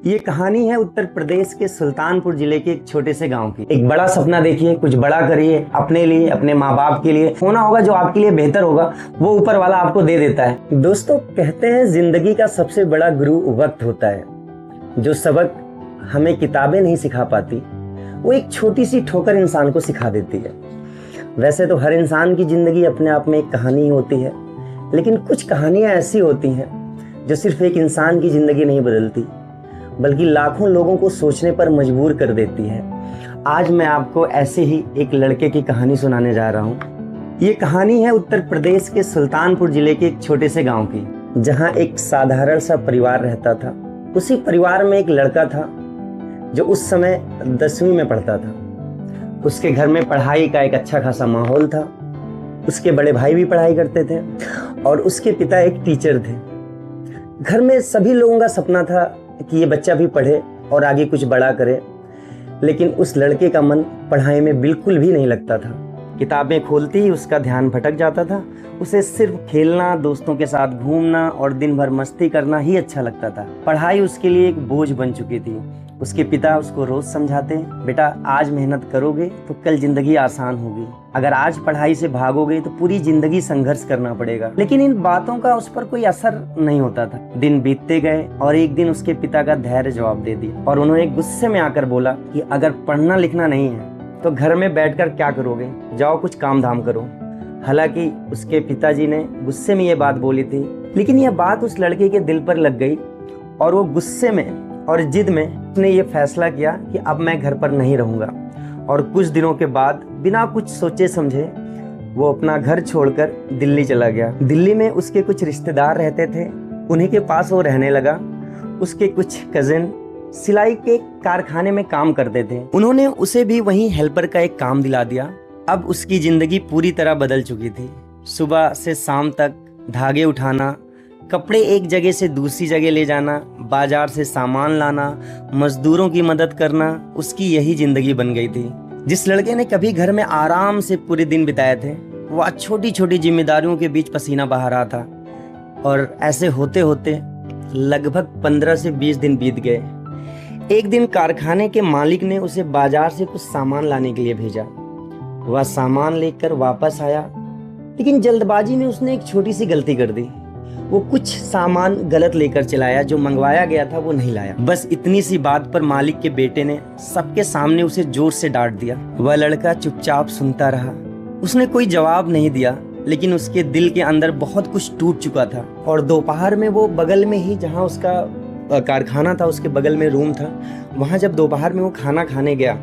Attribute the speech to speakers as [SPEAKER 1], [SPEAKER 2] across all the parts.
[SPEAKER 1] ये कहानी है उत्तर प्रदेश के सुल्तानपुर जिले के एक छोटे से गांव की। एक बड़ा सपना देखिए, कुछ बड़ा करिए अपने लिए, अपने माँ बाप के लिए। होना होगा जो आपके लिए बेहतर होगा वो ऊपर वाला आपको दे देता है। दोस्तों, कहते हैं जिंदगी का सबसे बड़ा गुरु वक्त होता है। जो सबक हमें किताबें नहीं सिखा पाती वो एक छोटी सी ठोकर इंसान को सिखा देती है। वैसे तो हर इंसान की जिंदगी अपने आप में एक कहानी होती है, लेकिन कुछ कहानियां ऐसी होती हैं जो सिर्फ एक इंसान की जिंदगी नहीं बदलती बल्कि लाखों लोगों को सोचने पर मजबूर कर देती है। आज मैं आपको ऐसे ही एक लड़के की कहानी सुनाने जा रहा हूँ। ये कहानी है उत्तर प्रदेश के सुल्तानपुर जिले के एक छोटे से गांव की, जहां एक साधारण सा परिवार रहता था। उसी परिवार में एक लड़का था जो उस समय 10वीं में पढ़ता था। उसके घर में पढ़ाई का एक अच्छा खासा माहौल था। उसके बड़े भाई भी पढ़ाई करते थे और उसके पिता एक टीचर थे। घर में सभी लोगों का सपना था कि ये बच्चा भी पढ़े और आगे कुछ बड़ा करे, लेकिन उस लड़के का मन पढ़ाई में बिल्कुल भी नहीं लगता था। किताबें खोलते ही उसका ध्यान भटक जाता था। उसे सिर्फ खेलना, दोस्तों के साथ घूमना और दिन भर मस्ती करना ही अच्छा लगता था। पढ़ाई उसके लिए एक बोझ बन चुकी थी। उसके पिता उसको रोज समझाते, बेटा आज मेहनत करोगे तो कल जिंदगी आसान होगी, अगर आज पढ़ाई से भागोगे तो पूरी जिंदगी संघर्ष करना पड़ेगा। लेकिन इन बातों का उस पर कोई असर नहीं होता था। दिन बीतते गए और एक दिन उसके पिता का धैर्य जवाब दे दिया और उन्होंने गुस्से में आकर बोला कि अगर पढ़ना लिखना नहीं है तो घर में बैठकर क्या करोगे, जाओ कुछ काम धाम करो। हालांकि उसके पिताजी ने गुस्से में ये बात बोली थी, लेकिन यह बात उस लड़के के दिल पर लग गई और वो गुस्से में और जिद में उसने ये फैसला किया कि अब मैं घर पर नहीं रहूंगा। और कुछ दिनों के बाद बिना कुछ सोचे समझे वो अपना घर छोड़कर दिल्ली चला गया। दिल्ली में उसके कुछ रिश्तेदार रहते थे, उन्हीं के पास वो रहने लगा। उसके कुछ कजिन सिलाई के कारखाने में काम करते थे, उन्होंने उसे भी वहीं हेल्पर का एक काम दिला दिया। अब उसकी जिंदगी पूरी तरह बदल चुकी थी। सुबह से शाम तक धागे उठाना, कपड़े एक जगह से दूसरी जगह ले जाना, बाजार से सामान लाना, मजदूरों की मदद करना, उसकी यही जिंदगी बन गई थी। जिस लड़के ने कभी घर में आराम से पूरे दिन बिताए थे, वह छोटी छोटी जिम्मेदारियों के बीच पसीना बहा रहा था। और ऐसे होते होते लगभग 15 से 20 दिन बीत गए। एक दिन कारखाने के मालिक ने उसे बाजार से कुछ सामान लाने के लिए भेजा। वह सामान लेकर वापस आया, लेकिन जल्दबाजी में उसने एक छोटी सी गलती कर दी। वो कुछ सामान गलत लेकर चलाया, जो मंगवाया गया था वो नहीं लाया। बस इतनी सी बात पर मालिक के बेटे ने सबके सामने उसे जोर से डांट दिया। वह लड़का चुपचाप सुनता रहा, उसने कोई जवाब नहीं दिया, लेकिन उसके दिल के अंदर बहुत कुछ टूट चुका था। और दोपहर में वो बगल में ही, जहाँ उसका कारखाना था उसके बगल में रूम था, वहाँ जब दोपहर में वो खाना खाने गया,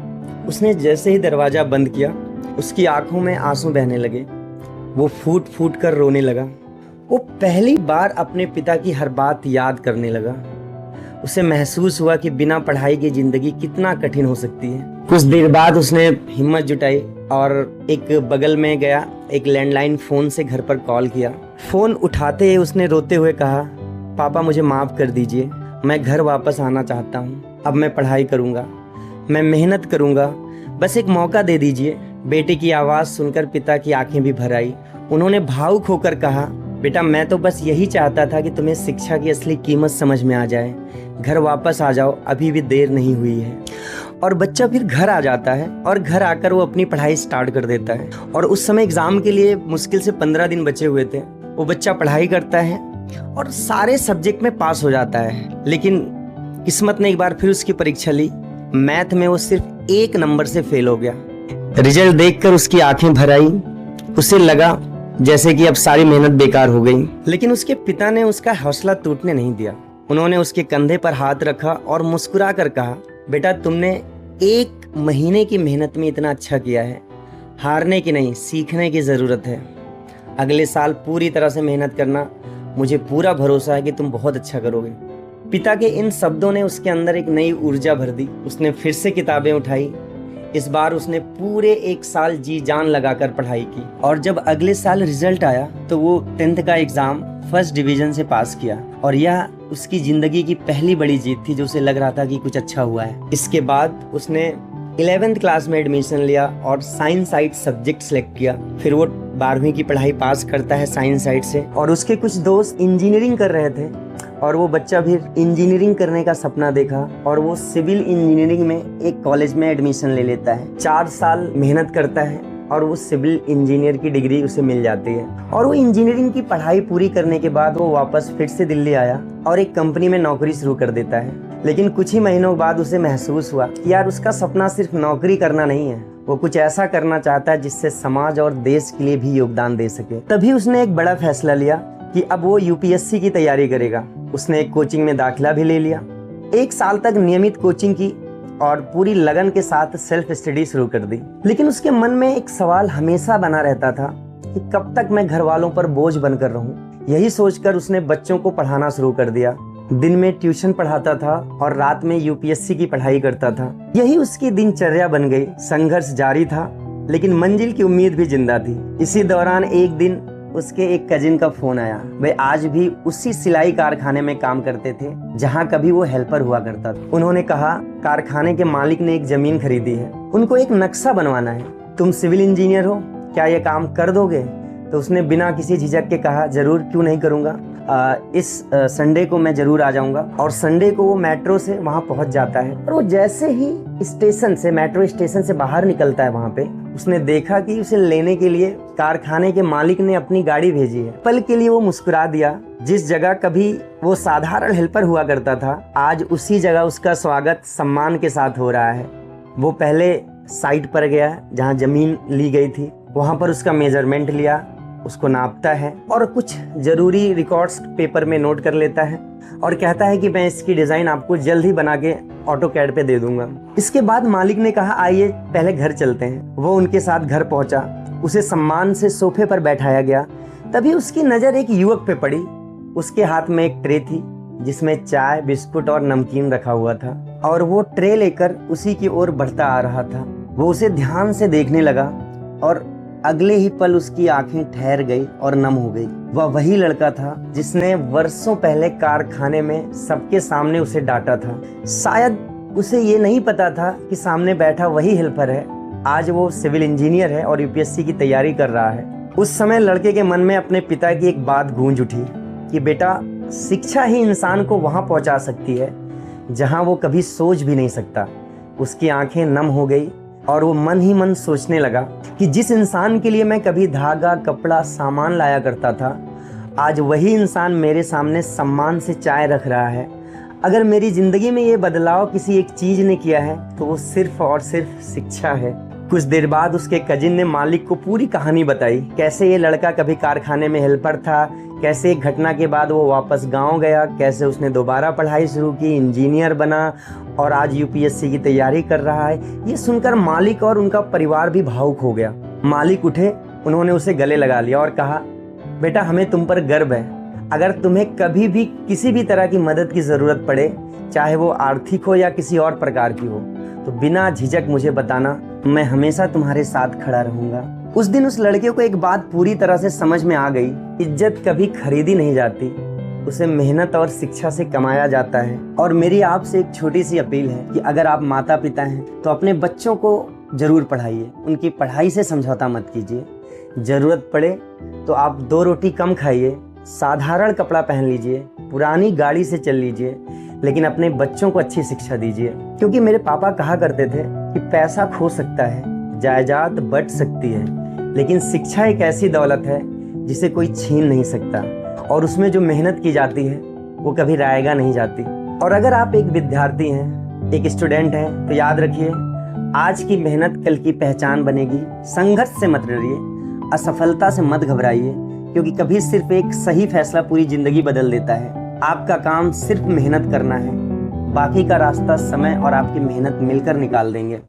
[SPEAKER 1] उसने जैसे ही दरवाजा बंद किया उसकी आंखों में आंसू बहने लगे। वो फूट फूट कर रोने लगा। वो पहली बार अपने पिता की हर बात याद करने लगा। उसे महसूस हुआ कि बिना पढ़ाई की जिंदगी कितना कठिन हो सकती है। कुछ देर बाद उसने हिम्मत जुटाई और एक बगल में गया, एक लैंडलाइन फोन से घर पर कॉल किया। फोन उठाते ही उसने रोते हुए कहा, पापा मुझे माफ कर दीजिए, मैं घर वापस आना चाहता हूँ। अब मैं पढ़ाई करूँगा, मैं मेहनत करूँगा, बस एक मौका दे दीजिए। बेटे की आवाज़ सुनकर पिता की आंखें भी भर आई। उन्होंने भावुक होकर कहा, बेटा मैं तो बस यही चाहता था कि तुम्हें शिक्षा की असली कीमत समझ में आ जाए। घर वापस आ जाओ, अभी भी देर नहीं हुई है। और बच्चा फिर घर आ जाता है और घर आकर वो अपनी पढ़ाई स्टार्ट कर देता है। और उस समय एग्ज़ाम के लिए मुश्किल से 15 दिन बचे हुए थे। वो बच्चा पढ़ाई करता है और सारे सब्जेक्ट में पास हो जाता है। लेकिन किस्मत ने एक बार फिर उसकी परीक्षा ली। मैथ में वो सिर्फ 1 नंबर से फेल हो गया। रिजल्ट देखकर उसकी आंखें भर आई। उसे लगा जैसे कि अब सारी मेहनत बेकार हो गई। लेकिन उसके पिता ने उसका हौसला टूटने नहीं दिया। उन्होंने उसके कंधे पर हाथ रखा और मुस्कुरा कर कहा, बेटा तुमने 1 महीने की मेहनत में इतना अच्छा किया है, हारने की नहीं सीखने की ज़रूरत है। अगले साल पूरी तरह से मेहनत करना, मुझे पूरा भरोसा है कि तुम बहुत अच्छा करोगे। पिता के इन शब्दों ने उसके अंदर एक नई ऊर्जा भर दी। उसने फिर से किताबें उठाई। इस बार उसने पूरे 1 साल जी जान लगाकर पढ़ाई की और जब अगले साल रिजल्ट आया तो वो 10th का एग्जाम फर्स्ट डिवीजन से पास किया। और यह उसकी जिंदगी की पहली बड़ी जीत थी, जो उसे लग रहा था कि कुछ अच्छा हुआ है। इसके बाद उसने 11th क्लास में एडमिशन लिया और साइंस साइड सब्जेक्ट सेलेक्ट किया। फिर वो 12वीं की पढ़ाई पास करता है साइंस साइड से, और उसके कुछ दोस्त इंजीनियरिंग कर रहे थे और वो बच्चा भी इंजीनियरिंग करने का सपना देखा और वो सिविल इंजीनियरिंग में एक कॉलेज में एडमिशन ले लेता है। 4 साल मेहनत करता है और वो सिविल इंजीनियर की डिग्री उसे मिल जाती है। और वो इंजीनियरिंग की पढ़ाई पूरी करने के बाद वो वापस फिर से दिल्ली आया और एक कंपनी में नौकरी शुरू कर देता है। लेकिन कुछ ही महीनों बाद उसे महसूस हुआ कि यार उसका सपना सिर्फ नौकरी करना नहीं है, वो कुछ ऐसा करना चाहता है जिससे समाज और देश के लिए भी योगदान दे सके। तभी उसने एक बड़ा फैसला लिया कि अब वो यूपीएससी की तैयारी करेगा। उसने एक कोचिंग में दाखिला भी ले लिया। 1 साल तक नियमित कोचिंग की और पूरी लगन के साथ सेल्फ स्टडी शुरू कर दी। लेकिन उसके मन में एक सवाल हमेशा बना रहता था कि कब तक मैं घर वालों पर बोझ बनकर रहूं। यही सोचकर उसने बच्चों को पढ़ाना शुरू कर दिया। दिन में ट्यूशन पढ़ाता था और रात में यूपीएससी की पढ़ाई करता था। यही उसकी दिनचर्या बन गई। संघर्ष जारी था लेकिन मंजिल की उम्मीद भी जिंदा थी। इसी दौरान एक दिन उसके एक कजिन का फोन आया। वे आज भी उसी सिलाई कारखाने में काम करते थे जहां कभी वो हेल्पर हुआ करता था। उन्होंने कहा, कारखाने के मालिक ने एक जमीन खरीदी है, उनको एक नक्शा बनवाना है, तुम सिविल इंजीनियर हो, क्या ये काम कर दोगे? तो उसने बिना किसी झिझक के कहा, जरूर, क्यों नहीं करूँगा, इस संडे को मैं जरूर आ जाऊंगा। और संडे को वो मेट्रो से वहां पहुंच जाता है और वो जैसे ही मेट्रो स्टेशन से बाहर निकलता है, वहां पे उसने देखा कि उसे लेने के लिए कारखाने के मालिक ने अपनी गाड़ी भेजी है। पल के लिए वो मुस्कुरा दिया। जिस जगह कभी वो साधारण हेल्पर हुआ करता था, आज उसी जगह उसका स्वागत सम्मान के साथ हो रहा है। वो पहले साइट पर गया जहाँ जमीन ली गई थी, वहां पर उसका मेजरमेंट लिया, उसको नापता है और कुछ जरूरी रिकॉर्ड्स पेपर में नोट कर लेता है और कहता है कि मैं इसकी डिजाइन आपको जल्द ही बना के ऑटोकैड पे दे दूंगा। इसके बाद मालिक ने कहा, आइए पहले घर चलते हैं। वो उनके साथ घर पहुंचा। उसे सम्मान से सोफे पर बैठाया गया। तभी उसकी नजर एक युवक पे पड़ी। उसके हाथ में एक ट्रे थी जिसमें चाय, बिस्कुट और नमकीन रखा हुआ था और वो ट्रे लेकर उसी की ओर बढ़ता आ रहा था। वो उसे ध्यान से देखने लगा और अगले ही पल उसकी आंखें ठहर गई और नम हो गई। वह वही लड़का था जिसने वर्षों पहले कारखाने में सबके सामने उसे डांटा था। शायद उसे ये नहीं पता था कि सामने बैठा वही हेल्पर है। आज वो सिविल इंजीनियर है और यूपीएससी की तैयारी कर रहा है। उस समय लड़के के मन में अपने पिता की एक बात गूंज उठी कि बेटा, शिक्षा ही इंसान को वहां पहुंचा सकती है जहां वो कभी सोच भी नहीं सकता। उसकी आंखें नम हो गई और वो मन ही मन सोचने लगा कि जिस इंसान के लिए मैं कभी धागा, कपड़ा, सामान लाया करता था, आज वही इंसान मेरे सामने सम्मान से चाय रख रहा है। अगर मेरी जिंदगी में ये बदलाव किसी एक चीज ने किया है तो वो सिर्फ और सिर्फ शिक्षा है। कुछ देर बाद उसके कजिन ने मालिक को पूरी कहानी बताई, कैसे ये लड़का कभी कारखाने में हेल्पर था, कैसे एक घटना के बाद वो वापस गांव गया, कैसे उसने दोबारा पढ़ाई शुरू की, इंजीनियर बना और आज यूपीएससी की तैयारी कर रहा है। ये सुनकर मालिक और उनका परिवार भी भावुक हो गया। मालिक उठे, उन्होंने उसे गले लगा लिया और कहा, बेटा, हमें तुम पर गर्व है। अगर तुम्हें कभी भी किसी भी तरह की मदद की जरूरत पड़े, चाहे वो आर्थिक हो या किसी और प्रकार की हो, तो बिना झिझक मुझे बताना, मैं हमेशा तुम्हारे साथ खड़ा रहूंगा। उस दिन उस लड़के को एक बात पूरी तरह से समझ में आ गई, इज्जत कभी खरीदी नहीं जाती, उसे मेहनत और शिक्षा से कमाया जाता है। और मेरी आपसे एक छोटी सी अपील है कि अगर आप माता पिता हैं तो अपने बच्चों को जरूर पढ़ाइए, उनकी पढ़ाई से समझौता मत कीजिए। जरूरत पड़े तो आप 2 रोटी कम खाइए, साधारण कपड़ा पहन लीजिए, पुरानी गाड़ी से चल लीजिए, लेकिन अपने बच्चों को अच्छी शिक्षा दीजिए। क्योंकि मेरे पापा कहा करते थे कि पैसा खो सकता है, जायदाद बट सकती है, लेकिन शिक्षा एक ऐसी दौलत है जिसे कोई छीन नहीं सकता और उसमें जो मेहनत की जाती है वो कभी रायगा नहीं जाती। और अगर आप एक विद्यार्थी हैं, एक स्टूडेंट हैं, तो याद रखिए, आज की मेहनत कल की पहचान बनेगी। संघर्ष से मत डरिए, असफलता से मत घबराइए, क्योंकि कभी सिर्फ एक सही फैसला पूरी जिंदगी बदल देता है। आपका काम सिर्फ मेहनत करना है, बाकी का रास्ता समय और आपकी मेहनत मिलकर निकाल देंगे।